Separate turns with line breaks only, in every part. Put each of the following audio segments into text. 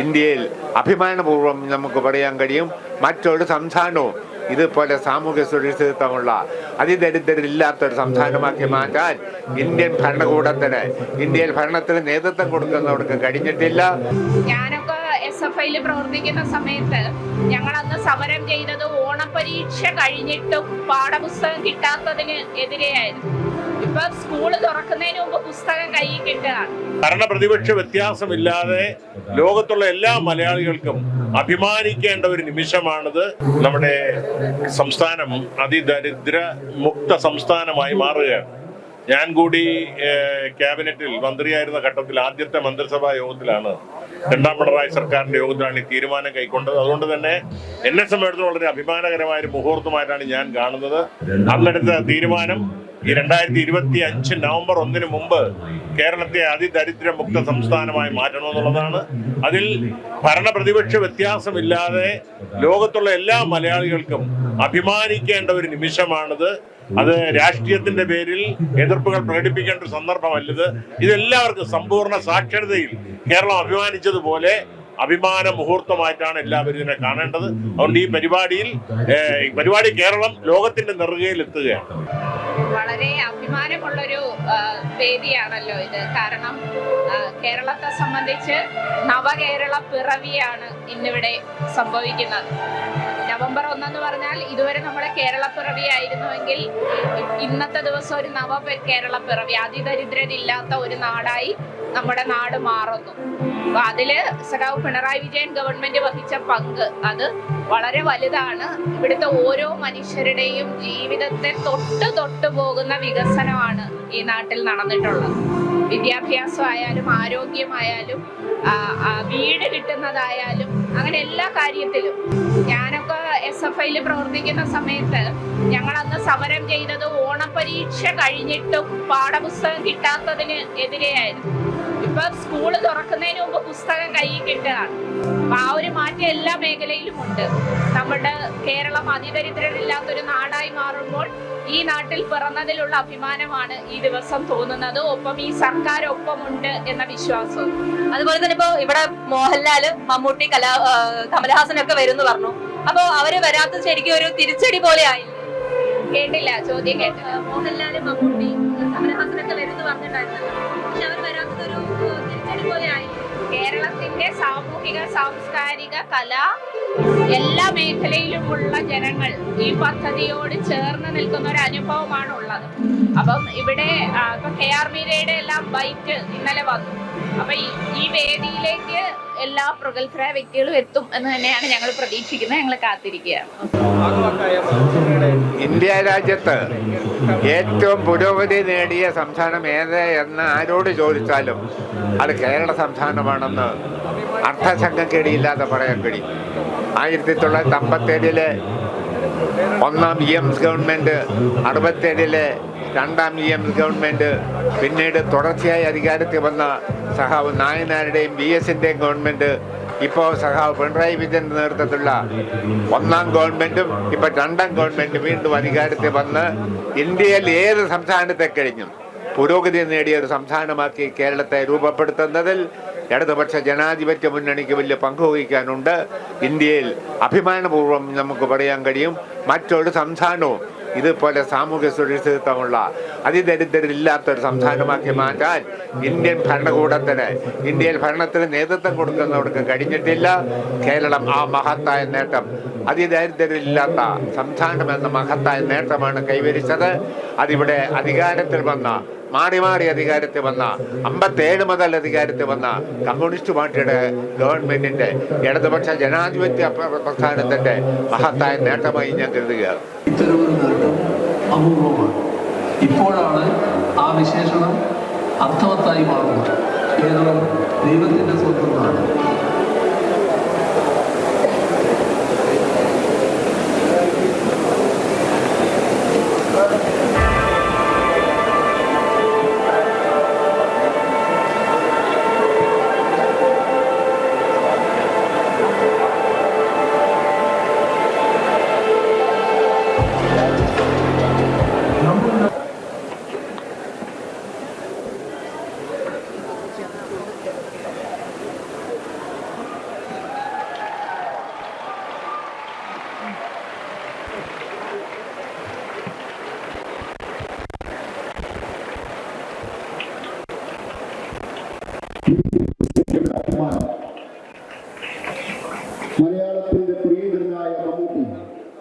ഇന്ത്യയിൽ അഭിമാനപൂർവ്വം നമുക്ക് പറയാൻ കഴിയും. മറ്റൊരു സംസ്ഥാനവും ഇതുപോലെ സാമൂഹ്യ സുരക്ഷിതത്വമുള്ള അതിദരിദ്രരില്ലാത്തൊരു സംസ്ഥാനമാക്കി മാറ്റാൻ ഇന്ത്യൻ ഭരണകൂടത്തിന്, ഇന്ത്യയിൽ ഭരണത്തിന് നേതൃത്വം കൊടുക്കുന്നവർക്ക് കഴിഞ്ഞിട്ടില്ല.
ഞാനൊക്കെ SFIയിൽ പ്രവർത്തിക്കുന്ന സമയത്ത് ഞങ്ങളന്ന് സമരം ചെയ്തത് ഓണപരീക്ഷ കഴിഞ്ഞിട്ടും പാഠപുസ്തകം കിട്ടാത്തതിന് എതിരെയായിരുന്നു. ഇപ്പൊ സ്കൂള് തുറക്കുന്നതിന് മുമ്പ് പുസ്തകം കയ്യിൽ കിട്ടുകയാണ്.
ഭരണപ്രതിപക്ഷ വ്യത്യാസമില്ലാതെ ലോകത്തുള്ള എല്ലാ മലയാളികൾക്കും അഭിമാനിക്കേണ്ട ഒരു നിമിഷമാണിത്. നമ്മുടെ സംസ്ഥാനം അതിദരിദ്ര മുക്ത സംസ്ഥാനമായി മാറുകയാണ്. ഞാൻ കൂടി ക്യാബിനറ്റിൽ മന്ത്രിയായിരുന്ന ഘട്ടത്തിൽ ആദ്യത്തെ മന്ത്രിസഭാ യോഗത്തിലാണ്, രണ്ടാം പിണറായി സർക്കാരിന്റെ യോഗത്തിലാണ് ഈ തീരുമാനം കൈക്കൊണ്ടത്. അതുകൊണ്ട് തന്നെ എന്നെ സംബന്ധിച്ചിടത്തോളം വളരെ അഭിമാനകരമായ ഒരു മുഹൂർത്തമായിട്ടാണ് ഞാൻ കാണുന്നത്. അന്നെടുത്ത തീരുമാനം ഈ 2025 നവംബർ 1 മുമ്പ് കേരളത്തെ അതിദരിദ്ര മുക്ത സംസ്ഥാനമായി മാറ്റണമെന്നുള്ളതാണ്. അതിൽ ഭരണപ്രതിപക്ഷ വ്യത്യാസമില്ലാതെ ലോകത്തുള്ള എല്ലാ മലയാളികൾക്കും അഭിമാനിക്കേണ്ട ഒരു നിമിഷമാണിത്. അത് രാഷ്ട്രീയത്തിന്റെ പേരിൽ എതിർപ്പുകൾ പ്രകടിപ്പിക്കേണ്ട ഒരു സന്ദർഭമല്ലത്. ഇതെല്ലാവർക്കും സമ്പൂർണ്ണ സാക്ഷരതയിൽ കേരളം അഭിമാനിച്ചതുപോലെ അഭിമാന മുഹൂർത്തമായിട്ടാണ് എല്ലാവരും ഇതിനെ കാണേണ്ടത്. അതുകൊണ്ട് ഈ പരിപാടി കേരളം ലോകത്തിന്റെ നെറുകയിൽ എത്തുകയാണ്.
വളരെ അഭിമാനമുള്ളൊരു വേദിയാണല്ലോ ഇത്. കാരണം കേരളത്തെ സംബന്ധിച്ച് നവകേരള പിറവിയാണ് ഇന്നിവിടെ സംഭവിക്കുന്നത്. നവംബർ 1 എന്ന് പറഞ്ഞാൽ ഇതുവരെ നമ്മുടെ കേരള പിറവിയായിരുന്നുവെങ്കിൽ ഇന്നത്തെ ദിവസം ഒരു നവ കേരള പിറവി, അതിദരിദ്രരില്ലാത്ത ഒരു നാടായി നമ്മുടെ നാട് മാറുന്നു. അപ്പൊ അതില് സഖാവ് പിണറായി വിജയൻ ഗവൺമെന്റ് വഹിച്ച പങ്ക് അത് വളരെ വലുതാണ്. ഇവിടുത്തെ ഓരോ മനുഷ്യരുടെയും ജീവിതത്തെ തൊട്ട് പോകുന്ന വികസനമാണ് ഈ നാട്ടിൽ നടന്നിട്ടുള്ളത്. വിദ്യാഭ്യാസമായാലും ആരോഗ്യമായാലും വീട് കിട്ടുന്നതായാലും അങ്ങനെ എല്ലാ കാര്യത്തിലും. ഞാനൊക്കെ SFIയിൽ പ്രവർത്തിക്കുന്ന സമയത്ത് ഞങ്ങളന്ന് സമരം ചെയ്തത് ഓണപരീക്ഷ കഴിഞ്ഞിട്ടും പാഠപുസ്തകം കിട്ടാത്തതിന് എതിരെയായിരുന്നു. ഇപ്പൊ സ്കൂള് തുറക്കുന്നതിന് മുമ്പ് പുസ്തകം കയ്യിൽ കിട്ടുകയാണ്. അപ്പൊ ആ ഒരു മാറ്റം എല്ലാ മേഖലയിലും ഉണ്ട്. നമ്മുടെ കേരളം അതിദരിദ്രരില്ലാത്തൊരു നാടായി മാറുമ്പോൾ ഈ നാട്ടിൽ പിറന്നതിലുള്ള അഭിമാനമാണ് ഈ ദിവസം തോന്നുന്നത്. ഒപ്പം ഈ സർക്കാർ ഒപ്പമുണ്ട് എന്ന വിശ്വാസവും.
അതുപോലെ തന്നെ ഇപ്പൊ ഇവിടെ മോഹൻലാല്, മമ്മൂട്ടി, കമലഹാസനൊക്കെ വരും എന്ന് പറഞ്ഞു. അപ്പൊ അവര് വരാത്തത് ശരിക്കും ഒരു തിരിച്ചടി പോലെ ആയില്ലേ?
കേട്ടില്ല, ചോദ്യം കേട്ടില്ല.
മോഹൻലാല്, മമ്മൂട്ടി, കമലഹാസനൊക്കെ വരും എന്ന് പറഞ്ഞിട്ടുണ്ടായിരുന്നു. പക്ഷെ അവർ വരാത്തത് ഒരു തിരിച്ചടി പോലെ ആയില്ലേ?
കേരളത്തിന്റെ സാമൂഹിക, സാംസ്കാരിക, കല എല്ലാ മേഖലയിലുമുള്ള ജനങ്ങൾ ഈ പദ്ധതിയോട് ചേർന്ന് നിൽക്കുന്ന ഒരു അനുഭവമാണ് ഉള്ളത്. അപ്പം ഇവിടെ ഇപ്പൊ KR മീരയുടെ എല്ലാം ബൈറ്റ് ഇന്നലെ വന്നു. അപ്പൊ ഈ വേദിയിലേക്ക് എല്ലാ പ്രഗത്ഭരായ വ്യക്തികളും എത്തും എന്ന് തന്നെയാണ് ഞങ്ങൾ പ്രതീക്ഷിക്കുന്നത്. ഞങ്ങൾ കാത്തിരിക്കുകയാണ്.
ഇന്ത്യ രാജ്യത്ത് ഏറ്റവും പുരോഗതി നേടിയ സംസ്ഥാനം ഏത് എന്ന് ആരോട് ചോദിച്ചാലും അത് കേരള സംസ്ഥാനമാണെന്ന് അർത്ഥശങ്കക്കേടിയില്ലാതെ പറയാൻ കഴിയും. 1957 ഒന്നാം EMS ഗവൺമെൻറ്, 67 രണ്ടാം EMS ഗവൺമെൻറ്, പിന്നീട് തുടർച്ചയായി അധികാരത്തിൽ വന്ന സഖാവ് നായനാരുടെയും VS-ൻ്റെയും ഗവൺമെൻറ്, ഇപ്പോൾ സഖാവ് പിണറായി വിജയൻ്റെ നേതൃത്വത്തിലുള്ള ഒന്നാം ഗവൺമെൻറ്റും ഇപ്പോൾ രണ്ടാം ഗവൺമെൻറ് വീണ്ടും അധികാരത്തിൽ വന്ന് ഇന്ത്യയിൽ ഏത് സംസ്ഥാനത്തെ കഴിഞ്ഞും പുരോഗതി നേടിയ ഒരു സംസ്ഥാനമാക്കി കേരളത്തെ രൂപപ്പെടുത്തുന്നതിൽ ഇടതുപക്ഷ ജനാധിപത്യ മുന്നണിക്ക് വലിയ പങ്ക് വഹിക്കാനുണ്ട്. ഇന്ത്യയിൽ അഭിമാനപൂർവ്വം നമുക്ക് പറയാൻ കഴിയും. മറ്റൊരു സംസ്ഥാനവും ഇതുപോലെ സാമൂഹ്യ സുരക്ഷിതത്വമുള്ള അതിദരിദ്രരില്ലാത്തൊരു സംസ്ഥാനമാക്കി മാറ്റാൻ ഇന്ത്യൻ ഭരണകൂടത്തിന്, ഇന്ത്യയിൽ ഭരണത്തിന് നേതൃത്വം കൊടുക്കുന്നവർക്ക് കഴിഞ്ഞിട്ടില്ല. കേരളം ആ മഹത്തായ നേട്ടം, അതിദരിദ്രരില്ലാത്ത സംസ്ഥാനം എന്ന മഹത്തായ നേട്ടമാണ് കൈവരിച്ചത്. അതിവിടെ അധികാരത്തിൽ വന്ന, മാറി അധികാരത്തിൽ വന്ന, 57 മുതൽ അധികാരത്തിൽ വന്ന കമ്മ്യൂണിസ്റ്റ് പാർട്ടിയുടെ ഗവൺമെന്റിന്റെ, ഇടതുപക്ഷ ജനാധിപത്യ പ്രസ്ഥാനത്തിന്റെ മഹത്തായ നേട്ടമായി ഞാൻ കരുതുകയാണ്.
ഇത്തരമൊരു നേട്ടം അപൂർവമാണ്. ഇപ്പോഴാണ് ആ വിശേഷണം അർത്ഥവത്തായി മാറുന്നത്. കേരളം ദൈവത്തിന്റെ സ്വന്തം നാട്.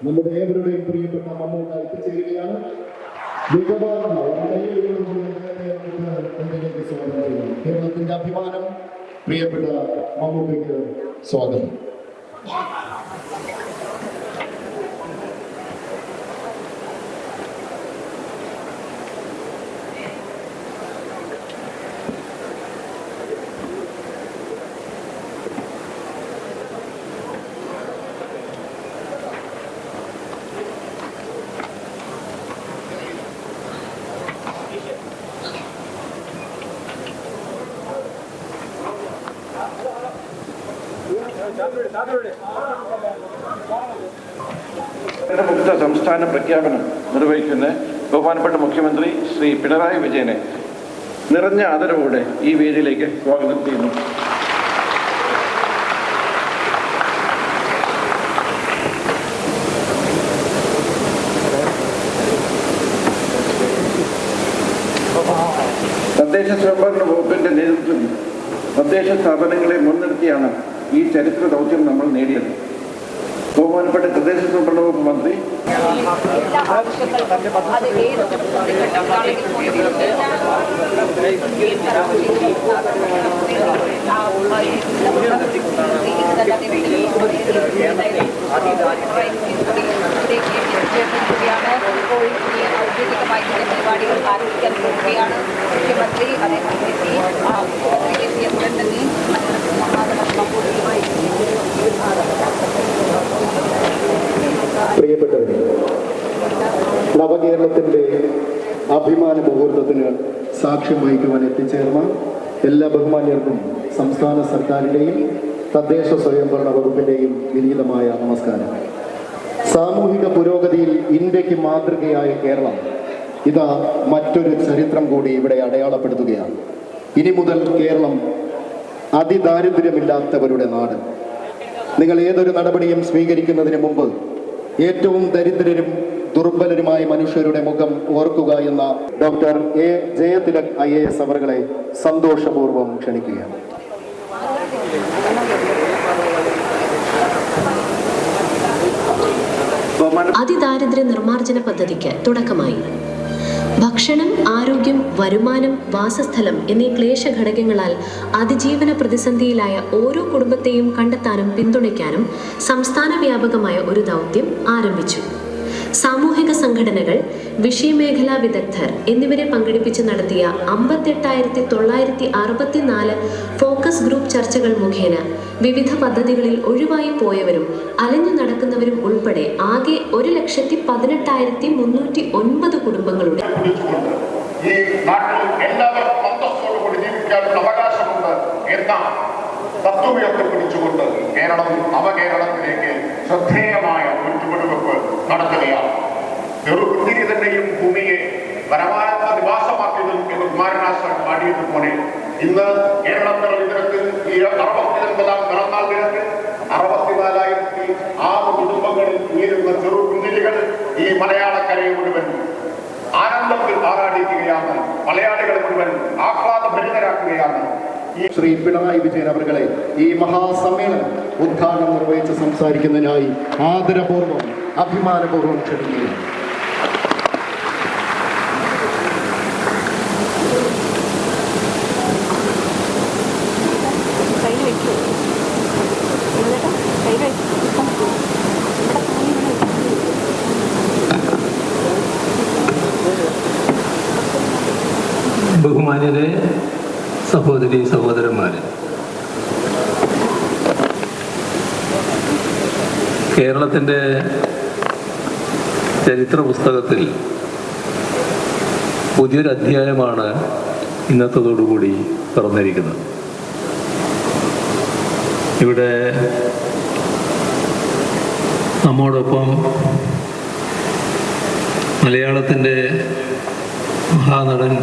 നമ്മുടെ ഏവരുടെയും പ്രിയപ്പെട്ട മമ്മൂക്ക എത്തിച്ചേരുകയാണ്. കേരളത്തിന്റെ അഭിമാനം പ്രിയപ്പെട്ട മമ്മൂക്കയ്ക്ക് സ്വാഗതം.
മുക്ത സംസ്ഥാന പ്രഖ്യാപനം നിർവഹിക്കുന്ന ബഹുമാനപ്പെട്ട മുഖ്യമന്ത്രി ശ്രീ പിണറായി വിജയനെ നിറഞ്ഞ ആദരവോടെ ഈ വേദിയിലേക്ക് സ്വാഗതം ചെയ്യുന്നു. തദ്ദേശ സ്വയംഭരണ വകുപ്പിന്റെ നേതൃത്വത്തിൽ തദ്ദേശ സ്ഥാപനങ്ങളെ മുൻനിർത്തിയാണ് ഈ ചരിത്ര ദൗത്യം നമ്മൾ നേടിയത്. ബഹുമാനപ്പെട്ട തദ്ദേശ സ്വയംഭരണ വകുപ്പ് മന്ത്രി
ഔദ്യോഗികമായി പരിപാടികൾ ആരംഭിക്കാൻ പോവുകയാണ്. മുഖ്യമന്ത്രി
പ്രിയപ്പെട്ടവരെ, നവകേരളത്തിന്റെ അഭിമാന മുഹൂർത്തത്തിന് സാക്ഷ്യം വഹിക്കുവാൻ എത്തിച്ചേർന്ന എല്ലാ ബഹുമാന്യർക്കും സംസ്ഥാന സർക്കാരിൻ്റെയും തദ്ദേശ സ്വയംഭരണ വകുപ്പിൻ്റെയും വിനീതമായ നമസ്കാരം. സാമൂഹിക പുരോഗതിയിൽ ഇന്ത്യക്ക് മാതൃകയായ കേരളം ഇതാ മറ്റൊരു ചരിത്രം കൂടി ഇവിടെ അടയാളപ്പെടുത്തുകയാണ്. ഇനി മുതൽ കേരളം അതിദാരിദ്ര്യമില്ലാത്തവരുടെ നാട്. നിങ്ങൾ ഏതൊരു നടപടിയും സ്വീകരിക്കുന്നതിന് മുമ്പ് ഏറ്റവും ദരിദ്രരും ദുർബലരുമായ മനുഷ്യരുടെ മുഖം ഓർക്കുക എന്ന ഡോക്ടർ എ ജയതിലക് IAS അവരെ സന്തോഷപൂർവ്വം ക്ഷണിക്കുകയാണ്.
അതിദാരിദ്ര്യ നിർമ്മാർജ്ജന പദ്ധതിക്ക് തുടക്കമായി. ഭക്ഷണം, ആരോഗ്യം, വരുമാനം, വാസസ്ഥലം എന്നീ ക്ലേശ ഘടകങ്ങളാൽ അതിജീവന പ്രതിസന്ധിയിലായ ഓരോ കുടുംബത്തെയും കണ്ടെത്താനും പിന്തുണയ്ക്കാനും സംസ്ഥാന വ്യാപകമായ ഒരു ദൗത്യം ആരംഭിച്ചു. സാമൂഹിക സംഘടനകൾ, വിഷയമേഖലാ വിദഗ്ധർ എന്നിവരെ പങ്കെടുപ്പിച്ച് നടത്തിയ 58,964 ഫോക്കസ് ഗ്രൂപ്പ് ചർച്ചകൾ മുഖേന വിവിധ പദ്ധതികളിൽ ഒഴിവായി പോയവരും അലഞ്ഞു നടക്കുന്നവരും ഉൾപ്പെടെ ആകെ 1,18,309 കുടുംബങ്ങളുടെ
ഈ നാട്ടിൽ എല്ലാവർക്കും അന്തസ്സോടുകൂടി ജീവിക്കാനുള്ള അവകാശമുണ്ട് എന്ന തത്വമൊക്കെ പിടിച്ചുകൊണ്ട് കേരളം നവകേരളത്തിലേക്ക് ശ്രദ്ധേയമായ ഒരു ചുവടുവെപ്പ് നടത്തുകയാണ്. ചെറുകുത്തിരി തന്നെയും ഭൂമിയെ പരമാനന്ദ നിവാസമാക്കിയതും എന്ന് കുമാരനാശൻ പാടിയതുപോലെ ഇന്ന് കേരളത്തിലെ നിരക്ക് ഈ 69ാം പിറന്നാൾ നിരക്ക് 64,006 കുടുംബങ്ങളിൽ ഉയരുന്ന ചെറുകുന്തിരികൾ ഈ മലയാളക്കരയെ മുഴുവൻ ആനന്ദത്തിൽ ആറാടിക്കുകയാണ്. മലയാളികളെ മുഴുവൻ ആഹ്ലാദഭരിതരാക്കുകയാണ്.
ശ്രീ പിണറായി വിജയൻ അവരെ ഈ മഹാസമ്മേളനം ഉദ്ഘാടനം നിർവഹിച്ച് സംസാരിക്കുന്നതിനായി ആദരപൂർവ്വം അഭിമാനപൂർവ്വം ക്ഷണിക്കുകയാണ്.
ബഹുമാന്യരെ, സഹോദരി സഹോദരന്മാരെ, കേരളത്തിൻ്റെ ചരിത്ര പുസ്തകത്തിൽ പുതിയൊരു അധ്യായമാണ് ഇന്നത്തതോടുകൂടി തുറന്നിരിക്കുന്നത്. ഇവിടെ നമ്മോടൊപ്പം മലയാളത്തിൻ്റെ മഹാനടൻ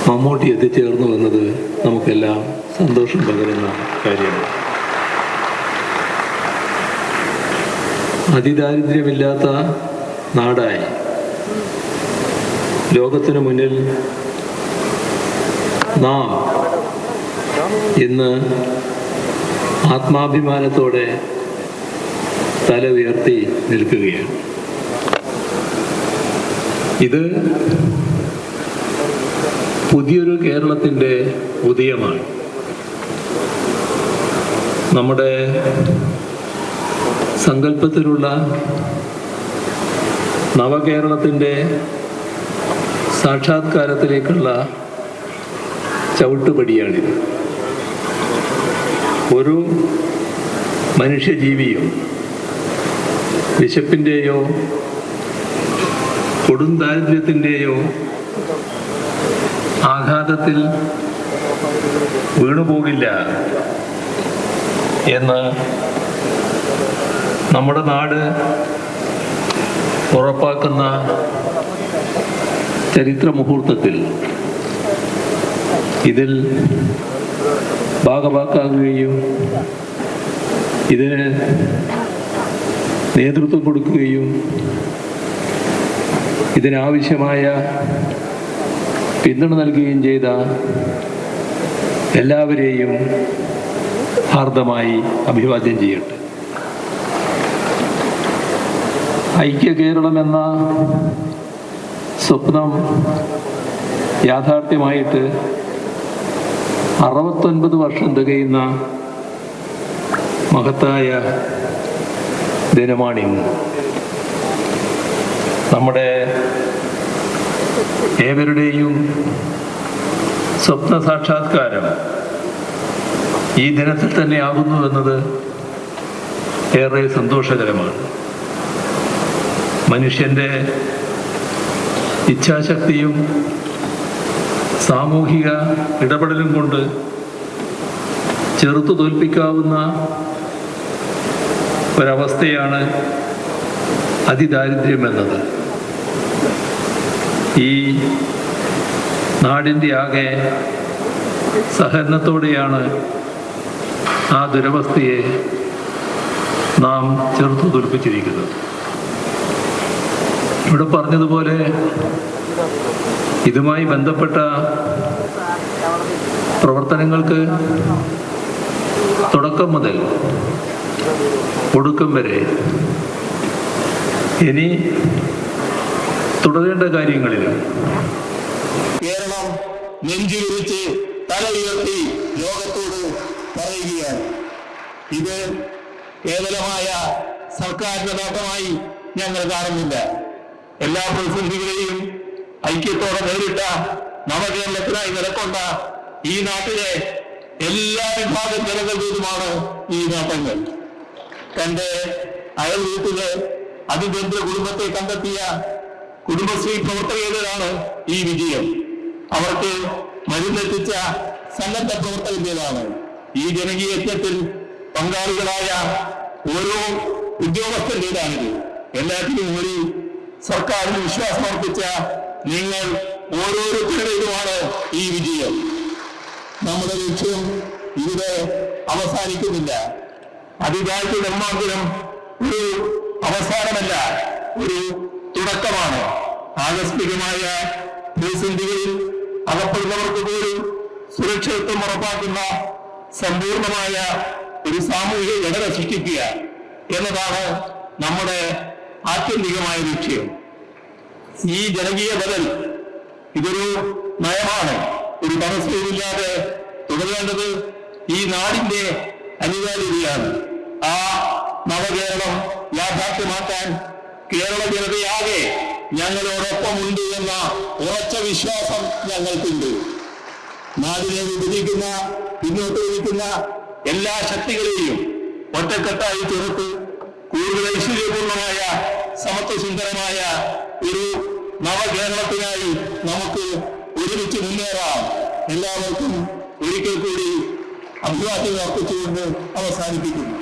മമ്മൂട്ടി എത്തിച്ചേർന്നു എന്നത് നമുക്കെല്ലാം സന്തോഷം പകരുന്ന കാര്യമാണ്. അതിദാരിദ്ര്യമില്ലാത്ത നാടായി ലോകത്തിനു മുന്നിൽ നാം ഇന്ന് ആത്മാഭിമാനത്തോടെ തല ഉയർത്തി നിൽക്കുകയാണ്. ഇത് പുതിയൊരു കേരളത്തിൻ്റെ ഉദയമാണ്. നമ്മുടെ സങ്കല്പത്തിലുള്ള നവകേരളത്തിൻ്റെ സാക്ഷാത്കാരത്തിലേക്കുള്ള ചവിട്ടുപടിയാണിത്. ഒരു മനുഷ്യജീവിയും വിശപ്പിൻ്റെയോ കൊടും ദാരിദ്ര്യത്തിൻ്റെയോ ആഘാതത്തിൽ വീണുപോകില്ല എന്ന് നമ്മുടെ നാട് ഉറപ്പാക്കുന്ന ചരിത്ര മുഹൂർത്തത്തിൽ ഇതിൽ ഭാഗവാക്കാകുകയും ഇതിന് നേതൃത്വം കൊടുക്കുകയും ഇതിനാവശ്യമായ പിന്തുണ നൽകുകയും ചെയ്ത എല്ലാവരെയും ഹാർദമായി അഭിവാദ്യം ചെയ്യട്ടെ. ഐക്യ കേരളം എന്ന സ്വപ്നം യാഥാർത്ഥ്യമായിട്ട് 69 വർഷം തികയുന്ന മഹത്തായ ദിനമാണിന്ന്. നമ്മുടെ ഏവരുടെയും സ്വപ്ന സാക്ഷാത്കാരം ഈ ദിനത്തിൽ തന്നെ ആകുന്നു എന്നത് ഏറെ സന്തോഷകരമാണ്. മനുഷ്യൻ്റെ ഇച്ഛാശക്തിയും സാമൂഹിക ഇടപെടലും കൊണ്ട് ചെറുത്തു തോൽപ്പിക്കാവുന്ന ഒരവസ്ഥയാണ് അതിദാരിദ്ര്യം എന്നത്. ഈ നാടിൻ്റെ ആകെ സഹകരണത്തോടെയാണ് ആ ദുരവസ്ഥയെ നാം ചെറുത്തു തോൽപ്പിച്ചിരിക്കുന്നത്. ഇവിടെ പറഞ്ഞതുപോലെ ഇതുമായി ബന്ധപ്പെട്ട പ്രവർത്തനങ്ങൾക്ക് തുടക്കം മുതൽ ഒടുക്കം വരെ ഇനി തുടരേണ്ട കാര്യങ്ങളിലും
കേരളം നെഞ്ചുവിരിച്ച് തല ഉയർത്തി ലോകത്തോട് പറയുകയാണ്. ഇത് കേവലമായ സർക്കാരിന്റെ നേട്ടമായി ഞങ്ങൾ കാണുന്നില്ല. എല്ലാ പ്രതിസന്ധികളെയും ഐക്യത്തോടെ നേരിട്ട നവകേരളത്തിനായി നിലകൊണ്ട ഈ നാട്ടിലെ എല്ലാ വിഭാഗം ജനങ്ങളുമാണ് ഈ നേട്ടങ്ങൾ. തന്റെ അയൽ വീട്ടിലെ അതിദരിദ്ര കുടുംബത്തെ കണ്ടെത്തിയ കുടുംബശ്രീ പ്രവർത്തകരുടേതാണ് ഈ വിജയം. അവർക്ക് മരുന്നെത്തിച്ച സന്നദ്ധ പ്രവർത്തകരുടേതാണ്. ഈ ജനകീയ യജ്ഞത്തിൽ പങ്കാളികളായ ഓരോ ഉദ്യോഗസ്ഥരുടേതാണിത്. എല്ലാത്തിനും ഒരു സർക്കാരിന് വിശ്വാസമർപ്പിച്ച നിങ്ങൾ ഓരോരുത്തരുടേതുമാണ് ഈ വിജയം. നമ്മുടെ ലക്ഷ്യം ഇവിടെ അവസാനിക്കുന്നില്ല. അതിദാരിദ്ര്യ നിർമ്മാർജ്ജനം ഒരു അവസാനമല്ല, ഒരു തുടക്കമാണ്. ആകസ്മികമായ പ്രതിസന്ധികളിൽ അകപ്പെടുന്നവർക്ക് പോലും സുരക്ഷിതത്വം ഉറപ്പാക്കുന്ന സമ്പൂർണമായ ഒരു സാമൂഹിക ഘടന സൃഷ്ടിക്കുക എന്നതാണ് നമ്മുടെ ആത്യന്തികമായ ലക്ഷ്യം. ഈ ജനകീയ ബദൽ ഇതൊരു നയമാണ്. ഒരു തടസ്സവുമില്ലാതെ തുടരേണ്ടത് ഈ നാടിന്റെ അനിവാര്യതയാണ്. ആ നവകേരളം യാഥാർത്ഥ്യമാക്കാൻ കേരള ജനതയാകെ ഞങ്ങളോടൊപ്പമുണ്ട് എന്ന ഉറച്ച വിശ്വാസം ഞങ്ങൾക്കുണ്ട്. നാടിനെ വിഭജിക്കുന്ന, പിന്നോട്ട് വലിക്കുന്ന എല്ലാ ശക്തികളെയും ഒറ്റക്കെട്ടായി ചെറുത്ത് കൂടുതൽ ഐശ്വര്യപൂർണമായ സമത്വസുന്ദരമായ ഒരു നവകേരളത്തിനായി നമുക്ക് ഒരുമിച്ച് മുന്നേറാം. എല്ലാവർക്കും ഒരിക്കൽ കൂടി അഭിവാദ്യം അർപ്പിച്ചുകൊണ്ട് അവസാനിപ്പിക്കുന്നു.